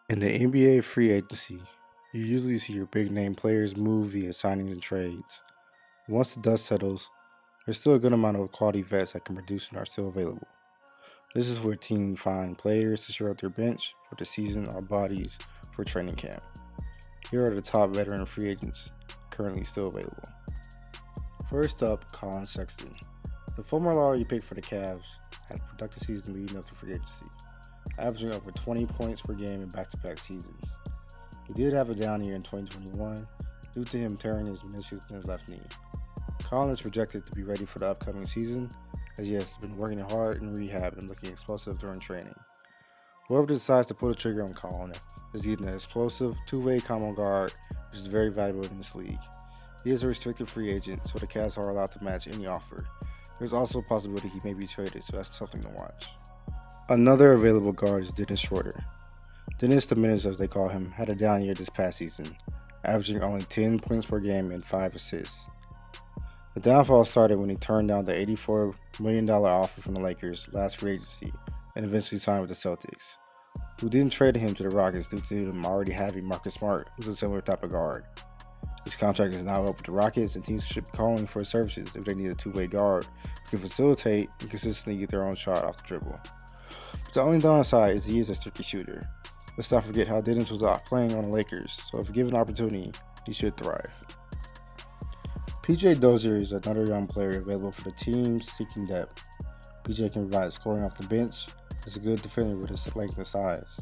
In the NBA free agency, you usually see your big name players move via signings and trades. Once the dust settles, there's still a good amount of quality vets that can produce and are still available. This is where teams find players to shore up their bench for the season or bodies for training camp. Here are the top veteran free agents currently still available. First up, Colin Sexton. The former lottery pick for the Cavs had a productive season leading up to free agency, averaging over 20 points per game in back-to-back seasons. He did have a down year in 2021 due to him tearing his meniscus in his left knee. Colin is projected to be ready for the upcoming season as he has been working hard in rehab and looking explosive during training. Whoever decides to pull the trigger on Colin is either an explosive two-way combo guard, which is very valuable in this league. He is a restricted free agent, so the Cavs are allowed to match any offer. There's also a possibility he may be traded, so that's something to watch. Another available guard is Dennis Schroeder. Dennis the Menace, as they call him, had a down year this past season, averaging only 10 points per game and 5 assists. The downfall started when he turned down the $84 million offer from the Lakers last free agency and eventually signed with the Celtics, who didn't trade him to the Rockets due to him already having Marcus Smart, who's a similar type of guard. His contract is now up with the Rockets, and teams should be calling for his services if they need a two-way guard who can facilitate and consistently get their own shot off the dribble. But the only downside is he is a streaky shooter. Let's not forget how Dennis was off playing on the Lakers, so if given opportunity, he should thrive. PJ Dozier is another young player available for the teams seeking depth. PJ can provide scoring off the bench, is a good defender with his length and size.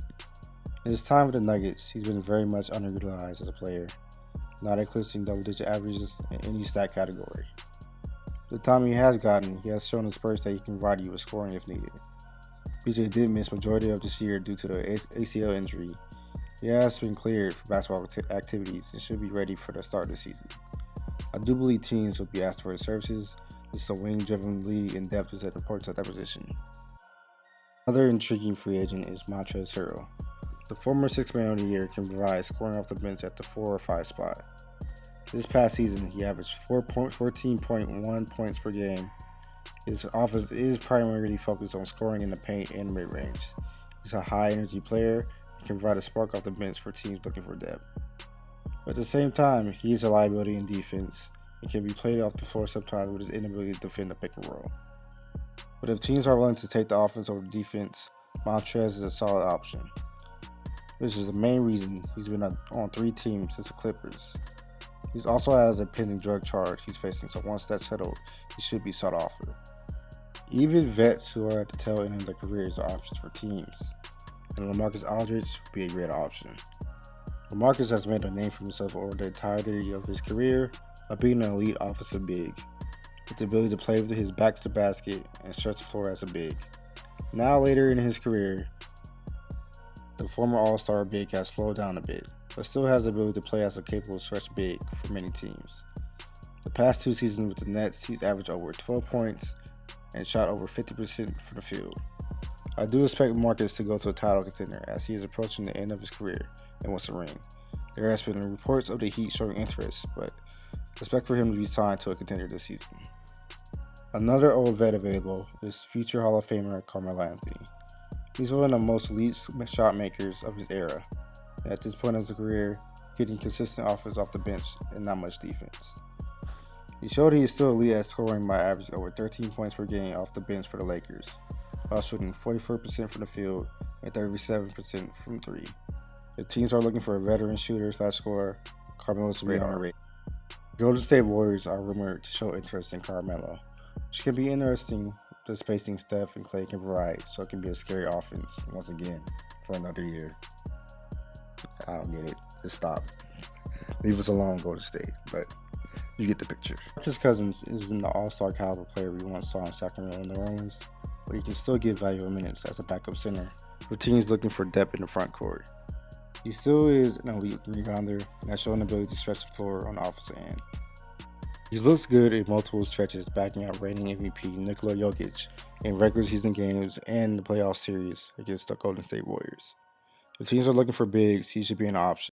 In his time with the Nuggets, he's been very much underutilized as a player, not eclipsing double-digit averages in any stat category. The time he has gotten, he has shown the Spurs that he can provide you with scoring if needed. PJ did miss majority of this year due to the ACL injury. He has been cleared for basketball activities and should be ready for the start of the season. I do believe teams will be asked for his services. This is a wing-driven league, and depth is at importance at that position. Another intriguing free agent is Matrazuro. The former Sixth Man of the Year can provide scoring off the bench at the 4 or 5 spot. This past season, he averaged 14.1 points per game. His offense is primarily focused on scoring in the paint and mid-range. He's a high-energy player and can provide a spark off the bench for teams looking for depth. But at the same time, he is a liability in defense and can be played off the floor sometimes with his inability to defend the pick and roll. But if teams are willing to take the offense over the defense, Montrez is a solid option. This is the main reason he's been on 3 teams since the Clippers. He also has a pending drug charge he's facing, so once that's settled, he should be sought after. Even vets who are at the tail end of their careers are options for teams, and Lamarcus Aldridge would be a great option. Lamarcus has made a name for himself over the entirety of his career of being an elite offensive big, with the ability to play with his back to the basket and stretch the floor as a big. Now later in his career, the former All-Star big has slowed down a bit, but still has the ability to play as a capable stretch big for many teams. The past 2 seasons with the Nets, he's averaged over 12 points and shot over 50% from the field. I do expect Marcus to go to a title contender as he is approaching the end of his career and wants a ring. There has been reports of the Heat showing interest, but expect for him to be signed to a contender this season. Another old vet available is future Hall of Famer Carmela Anthony. He's one of the most elite shot makers of his era, and at this point of his career, getting consistent offense off the bench and not much defense. He showed he is still elite at scoring by averaging over 13 points per game off the bench for the Lakers, while shooting 44% from the field and 37% from 3. If teams are looking for a veteran shooter/scorer, Carmela's will be on the radar. Golden State Warriors are rumored to show interest in Carmelo, which can be interesting. The spacing Steph and Clay can provide, so it can be a scary offense once again for another year. I don't get it. Just stop. Leave us alone, Golden State. But you get the picture. Marcus Cousins isn't the all-star caliber player we once saw in Sacramento and New Orleans, but he can still give valuable minutes as a backup center for teams looking for depth in the front court. He still is an elite rebounder and has shown the ability to stretch the floor on the offensive end. He looks good in multiple stretches, backing up reigning MVP Nikola Jokic in regular season games and the playoff series against the Golden State Warriors. If teams are looking for bigs, he should be an option.